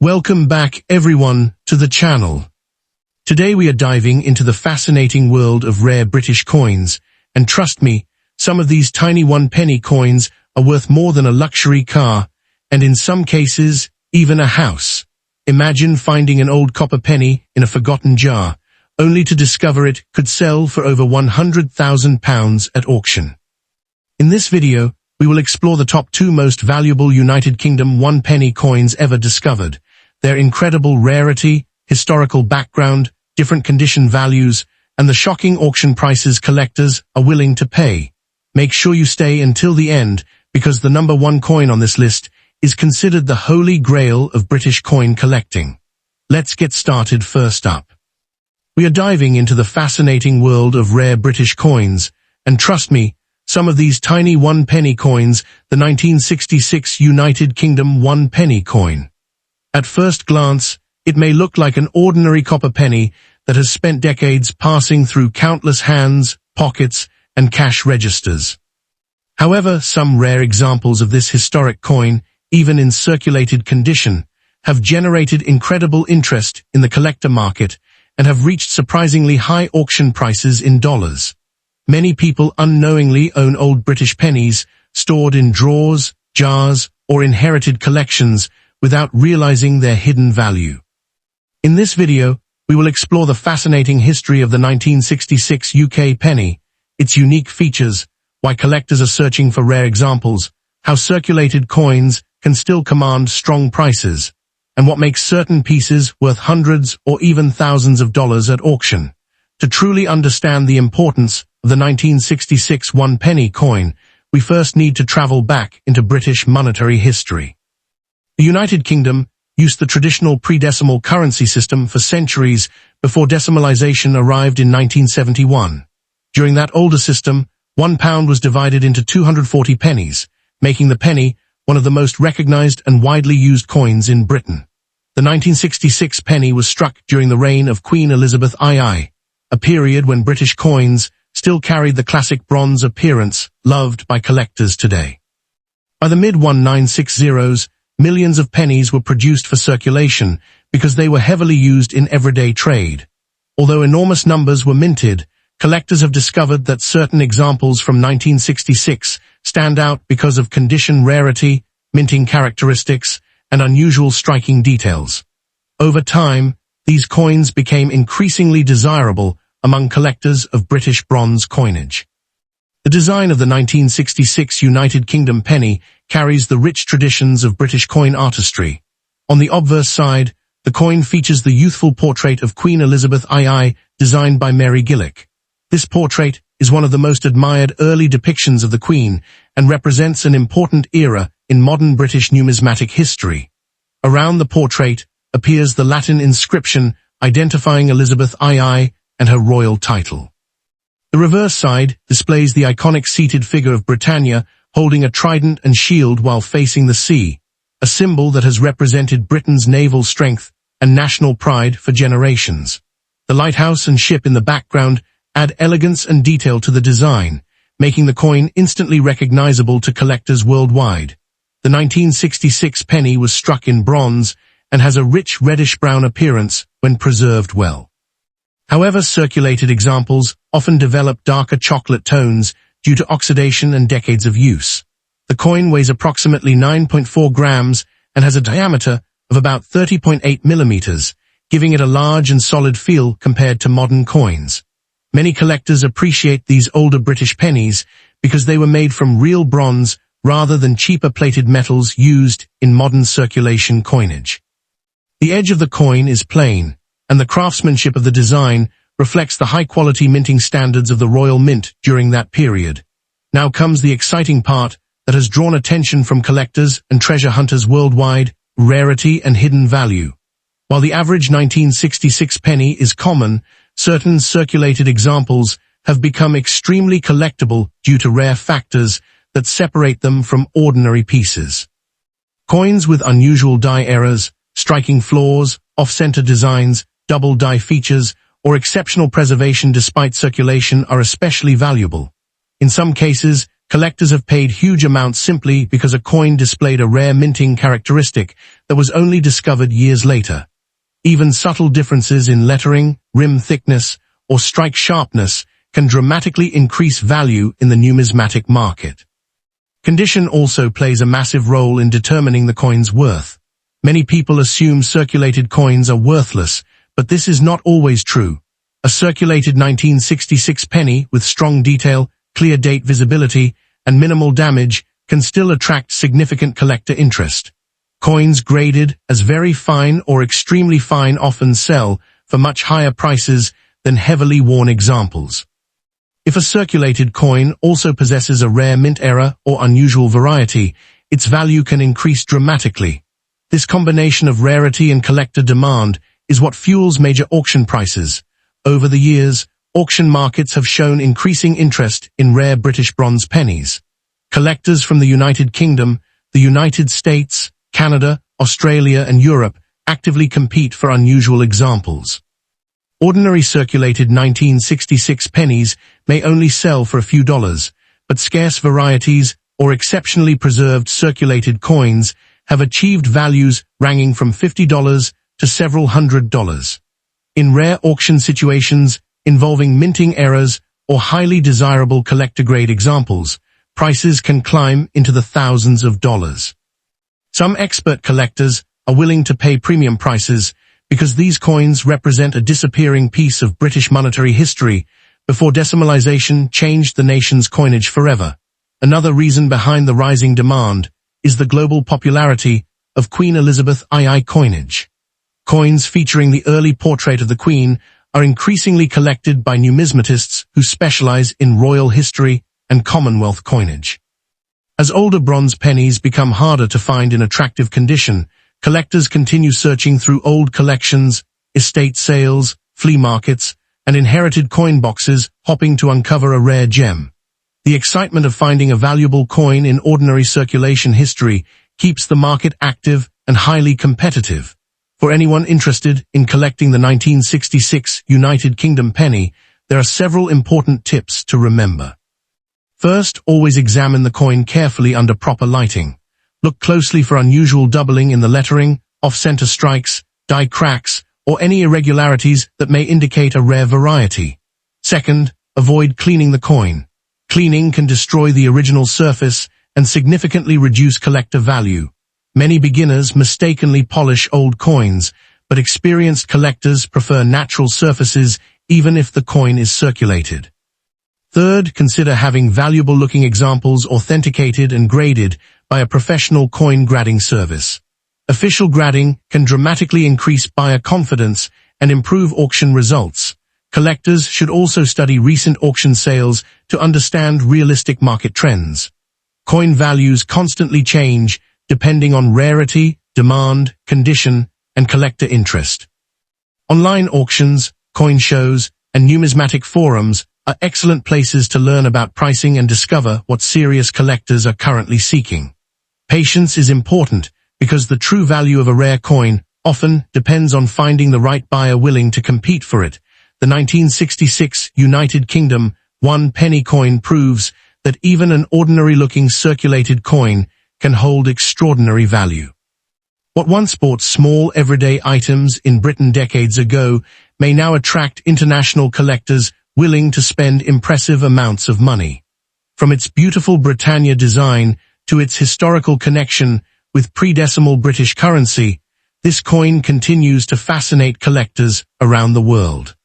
Welcome back, everyone, to the channel. Today we are diving into the fascinating world of rare British coins, and trust me, some of these tiny one-penny coins are worth more than a luxury car, and in some cases, even a house. Imagine finding an old copper penny in a forgotten jar, only to discover it could sell for over £100,000 at auction. In this video, we will explore the top 2 most valuable United Kingdom one-penny coins ever discovered, their incredible rarity, historical background, different condition values, and the shocking auction prices collectors are willing to pay. Make sure you stay until the end, because the number 1 coin on this list is considered the holy grail of British coin collecting. Let's get started. First up, we are diving into the fascinating world of rare British coins, and trust me, some of these tiny one-penny coins, the 1966 United Kingdom one-penny coin. At first glance, it may look like an ordinary copper penny that has spent decades passing through countless hands, pockets, and cash registers. However, some rare examples of this historic coin, even in circulated condition, have generated incredible interest in the collector market and have reached surprisingly high auction prices in dollars. Many people unknowingly own old British pennies stored in drawers, jars, or inherited collections without realizing their hidden value. In this video, we will explore the fascinating history of the 1966 UK penny, its unique features, why collectors are searching for rare examples, how circulated coins can still command strong prices, and what makes certain pieces worth hundreds or even thousands of dollars at auction. To truly understand the importance of the 1966 one-penny coin, we first need to travel back into British monetary history. The United Kingdom used the traditional pre-decimal currency system for centuries before decimalisation arrived in 1971. During that older system, £1 was divided into 240 pennies, making the penny one of the most recognised and widely used coins in Britain. The 1966 penny was struck during the reign of Queen Elizabeth II, a period when British coins still carried the classic bronze appearance loved by collectors today. By the mid-1960s, millions of pennies were produced for circulation because they were heavily used in everyday trade. Although enormous numbers were minted, collectors have discovered that certain examples from 1966 stand out because of condition rarity, minting characteristics, and unusual striking details. Over time, these coins became increasingly desirable among collectors of British bronze coinage. The design of the 1966 United Kingdom penny carries the rich traditions of British coin artistry. On the obverse side, the coin features the youthful portrait of Queen Elizabeth II, designed by Mary Gillick. This portrait is one of the most admired early depictions of the Queen and represents an important era in modern British numismatic history. Around the portrait appears the Latin inscription identifying Elizabeth II and her royal title. The reverse side displays the iconic seated figure of Britannia holding a trident and shield while facing the sea, a symbol that has represented Britain's naval strength and national pride for generations. The lighthouse and ship in the background add elegance and detail to the design, making the coin instantly recognizable to collectors worldwide. The 1966 penny was struck in bronze and has a rich reddish-brown appearance when preserved well. However, circulated examples often develop darker chocolate tones due to oxidation and decades of use. The coin weighs approximately 9.4 grams and has a diameter of about 30.8 millimeters, giving it a large and solid feel compared to modern coins. Many collectors appreciate these older British pennies because they were made from real bronze rather than cheaper plated metals used in modern circulation coinage. The edge of the coin is plain, and the craftsmanship of the design reflects the high-quality minting standards of the Royal Mint during that period. Now comes the exciting part that has drawn attention from collectors and treasure hunters worldwide: rarity and hidden value. While the average 1966 penny is common, certain circulated examples have become extremely collectible due to rare factors that separate them from ordinary pieces. Coins with unusual die errors, striking flaws, off-center designs, double die features, or exceptional preservation despite circulation are especially valuable. In some cases, Collectors have paid huge amounts simply because a coin displayed a rare minting characteristic that was only discovered years later. Even subtle differences in lettering, rim thickness, or strike sharpness can dramatically increase value in the numismatic market. Condition also plays a massive role in determining the coin's worth. Many people assume circulated coins are worthless, but this is not always true. A circulated 1966 penny with strong detail, clear date visibility, and minimal damage can still attract significant collector interest. Coins graded as very fine or extremely fine often sell for much higher prices than heavily worn examples. If a circulated coin also possesses a rare mint error or unusual variety, its value can increase dramatically. This combination of rarity and collector demand is what fuels major auction prices. Over the years, auction markets have shown increasing interest in rare British bronze pennies. Collectors from the United Kingdom, the United States, Canada, Australia, and Europe actively compete for unusual examples. Ordinary circulated 1966 pennies may only sell for a few dollars, but scarce varieties or exceptionally preserved circulated coins have achieved values ranging from $50 to several $100s. In rare auction situations involving minting errors or highly desirable collector-grade examples, prices can climb into the thousands of dollars. Some expert collectors are willing to pay premium prices because these coins represent a disappearing piece of British monetary history before decimalization changed the nation's coinage forever. Another reason behind the rising demand is the global popularity of Queen Elizabeth II coinage. Coins featuring the early portrait of the Queen are increasingly collected by numismatists who specialize in royal history and Commonwealth coinage. As older bronze pennies become harder to find in attractive condition, collectors continue searching through old collections, estate sales, flea markets, and inherited coin boxes, hoping to uncover a rare gem. The excitement of finding a valuable coin in ordinary circulation history keeps the market active and highly competitive. For anyone interested in collecting the 1966 United Kingdom penny, there are several important tips to remember. First, always examine the coin carefully under proper lighting. Look closely for unusual doubling in the lettering, off-center strikes, die cracks, or any irregularities that may indicate a rare variety. Second, avoid cleaning the coin. Cleaning can destroy the original surface and significantly reduce collector value. Many beginners mistakenly polish old coins, but experienced collectors prefer natural surfaces even if the coin is circulated. Third, consider having valuable-looking examples authenticated and graded by a professional coin grading service. Official grading can dramatically increase buyer confidence and improve auction results. Collectors should also study recent auction sales to understand realistic market trends. Coin values constantly change depending on rarity, demand, condition, and collector interest. Online auctions, coin shows, and numismatic forums are excellent places to learn about pricing and discover what serious collectors are currently seeking. Patience is important because the true value of a rare coin often depends on finding the right buyer willing to compete for it. The 1966 United Kingdom 1 penny coin proves that even an ordinary-looking circulated coin can hold extraordinary value. What once bought small everyday items in Britain decades ago may now attract international collectors willing to spend impressive amounts of money. From its beautiful Britannia design to its historical connection with pre-decimal British currency, this coin continues to fascinate collectors around the world.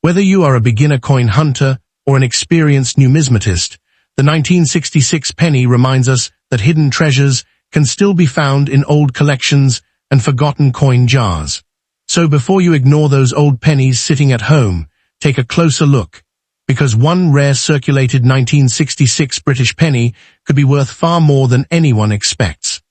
Whether you are a beginner coin hunter or an experienced numismatist, the 1966 penny reminds us that hidden treasures can still be found in old collections and forgotten coin jars. So before you ignore those old pennies sitting at home, take a closer look, because one rare circulated 1966 British penny could be worth far more than anyone expects.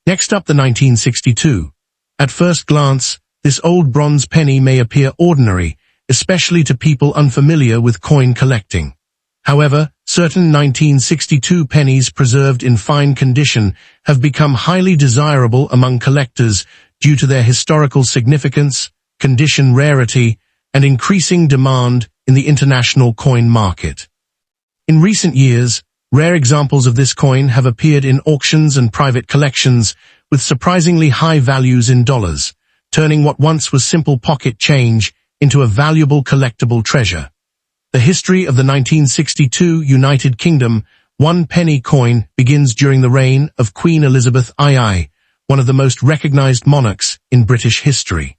Next up, the 1962. At first glance, this old bronze penny may appear ordinary, especially to people unfamiliar with coin collecting. However, certain 1962 pennies preserved in fine condition have become highly desirable among collectors due to their historical significance, condition rarity, and increasing demand in the international coin market. In recent years, Rare examples of this coin have appeared in auctions and private collections with surprisingly high values in dollars, turning what once was simple pocket change into a valuable collectible treasure. The history of the 1962 United Kingdom 1 penny coin begins during the reign of Queen Elizabeth II, one of the most recognized monarchs in British history.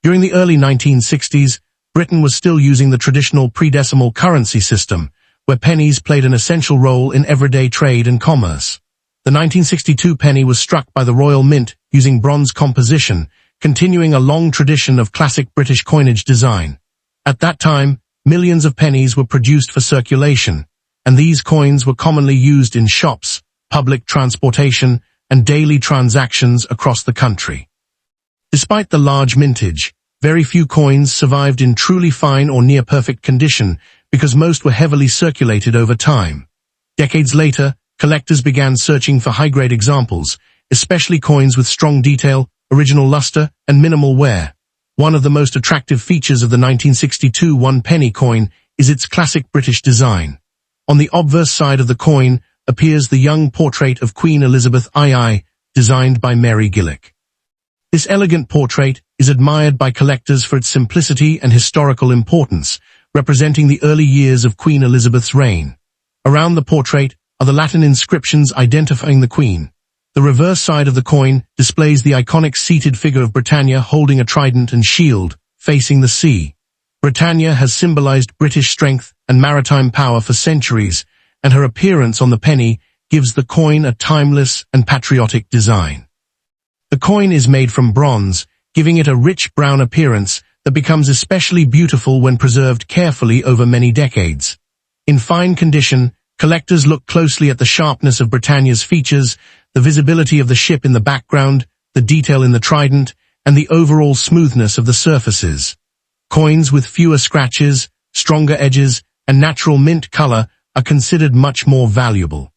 During the early 1960s, Britain was still using the traditional pre-decimal currency system, where pennies played an essential role in everyday trade and commerce. The 1962 penny was struck by the Royal Mint using bronze composition, continuing a long tradition of classic British coinage design. At that time, millions of pennies were produced for circulation, and these coins were commonly used in shops, public transportation, and daily transactions across the country. Despite the large mintage, very few coins survived in truly fine or near-perfect condition because most were heavily circulated over time. Decades later, collectors began searching for high-grade examples, especially coins with strong detail, original luster, and minimal wear. One of the most attractive features of the 1962 1 penny coin is its classic British design. On the obverse side of the coin appears the young portrait of Queen Elizabeth II, designed by Mary Gillick. This elegant portrait is admired by collectors for its simplicity and historical importance, representing the early years of Queen Elizabeth's reign. Around the portrait are the Latin inscriptions identifying the Queen. The reverse side of the coin displays the iconic seated figure of Britannia holding a trident and shield, facing the sea. Britannia has symbolized British strength and maritime power for centuries, and her appearance on the penny gives the coin a timeless and patriotic design. The coin is made from bronze, giving it a rich brown appearance that becomes especially beautiful when preserved carefully over many decades. In fine condition, collectors look closely at the sharpness of Britannia's features, the visibility of the ship in the background, the detail in the trident, and the overall smoothness of the surfaces. Coins with fewer scratches, stronger edges, and natural mint color are considered much more valuable.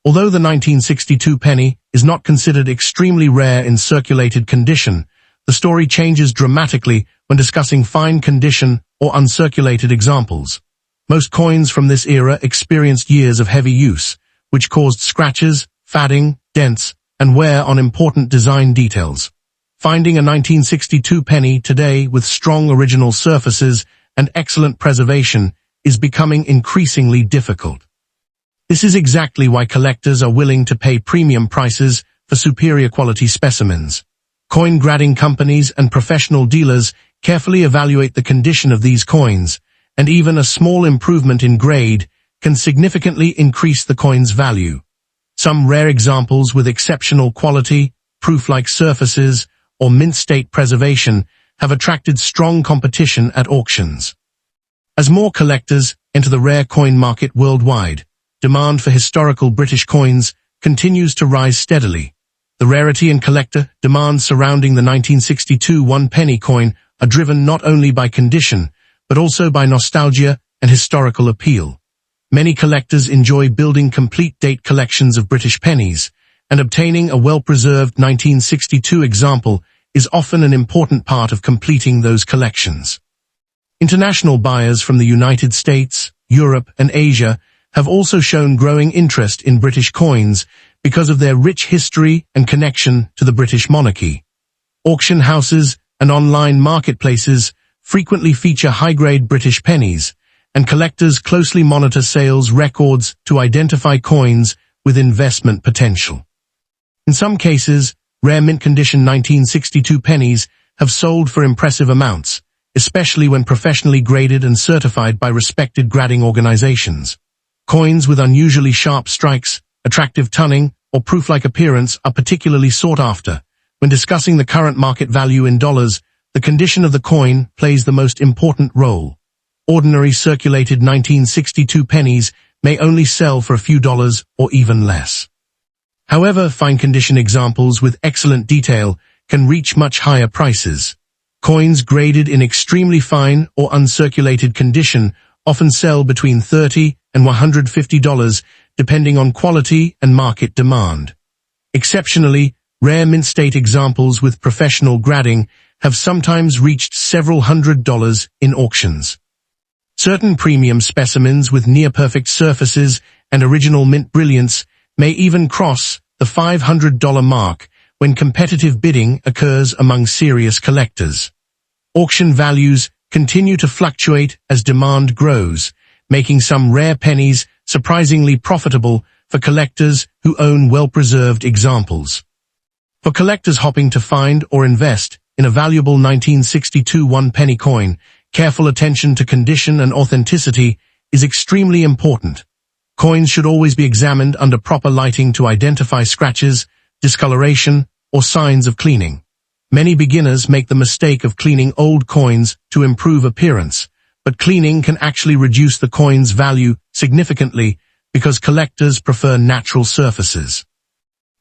Although the 1962 penny is not considered extremely rare in circulated condition, the story changes dramatically when discussing fine condition or uncirculated examples. Most coins from this era experienced years of heavy use, which caused scratches, fading, dents, and wear on important design details. Finding a 1962 penny today with strong original surfaces and excellent preservation is becoming increasingly difficult. This is exactly why collectors are willing to pay premium prices for superior quality specimens. Coin grading companies and professional dealers carefully evaluate the condition of these coins, and even a small improvement in grade can significantly increase the coin's value. Some rare examples with exceptional quality, proof-like surfaces, or mint state preservation have attracted strong competition at auctions. As more collectors enter the rare coin market worldwide, demand for historical British coins continues to rise steadily. The rarity and collector demand surrounding the 1962 1 penny coin are driven not only by condition, but also by nostalgia and historical appeal. Many collectors enjoy building complete date collections of British pennies, and obtaining a well-preserved 1962 example is often an important part of completing those collections. International buyers from the United States, Europe, and Asia have also shown growing interest in British coins because of their rich history and connection to the British monarchy. Auction houses and online marketplaces frequently feature high-grade British pennies, and collectors closely monitor sales records to identify coins with investment potential. In some cases, rare mint-condition 1962 pennies have sold for impressive amounts, especially when professionally graded and certified by respected grading organizations. Coins with unusually sharp strikes, attractive tunning, or proof-like appearance are particularly sought after. When discussing the current market value in dollars, the condition of the coin plays the most important role. Ordinary circulated 1962 pennies may only sell for a few dollars or even less. However, fine-condition examples with excellent detail can reach much higher prices. Coins graded in extremely fine or uncirculated condition often sell between $30 and $150, depending on quality and market demand. Exceptionally, rare mint state examples with professional grading have sometimes reached several $100s in auctions. Certain premium specimens with near-perfect surfaces and original mint brilliance may even cross the $500 mark when competitive bidding occurs among serious collectors. Auction values continue to fluctuate as demand grows, making some rare pennies surprisingly profitable for collectors who own well-preserved examples. For collectors hoping to find or invest in a valuable 1962 one-penny coin, careful attention to condition and authenticity is extremely important. Coins should always be examined under proper lighting to identify scratches, discoloration, or signs of cleaning. Many beginners make the mistake of cleaning old coins to improve appearance, but cleaning can actually reduce the coin's value significantly because collectors prefer natural surfaces.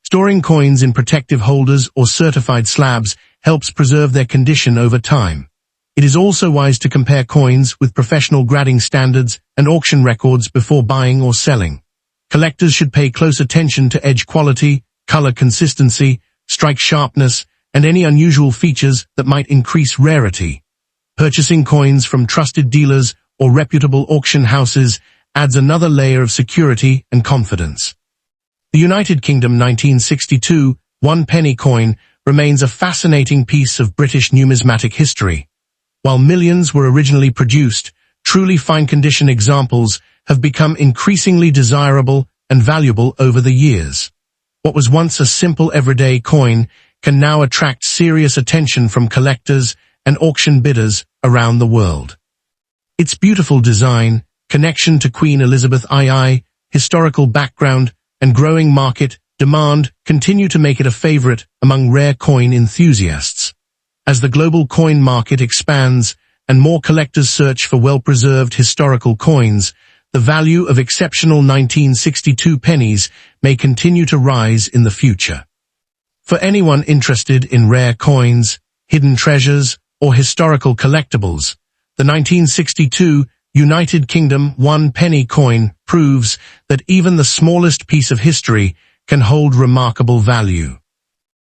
Storing coins in protective holders or certified slabs helps preserve their condition over time. It is also wise to compare coins with professional grading standards and auction records before buying or selling. Collectors should pay close attention to edge quality, color consistency, strike sharpness, and any unusual features that might increase rarity. Purchasing coins from trusted dealers or reputable auction houses adds another layer of security and confidence. The United Kingdom 1962 one-penny coin remains a fascinating piece of British numismatic history. While millions were originally produced, truly fine-condition examples have become increasingly desirable and valuable over the years. What was once a simple everyday coin can now attract serious attention from collectors and auction bidders around the world. Its beautiful design, connection to Queen Elizabeth II, historical background, and growing market demand continue to make it a favorite among rare coin enthusiasts. As the global coin market expands and more collectors search for well-preserved historical coins, the value of exceptional 1962 pennies may continue to rise in the future. For anyone interested in rare coins, hidden treasures, or historical collectibles, the 1962 United Kingdom one-penny coin proves that even the smallest piece of history can hold remarkable value.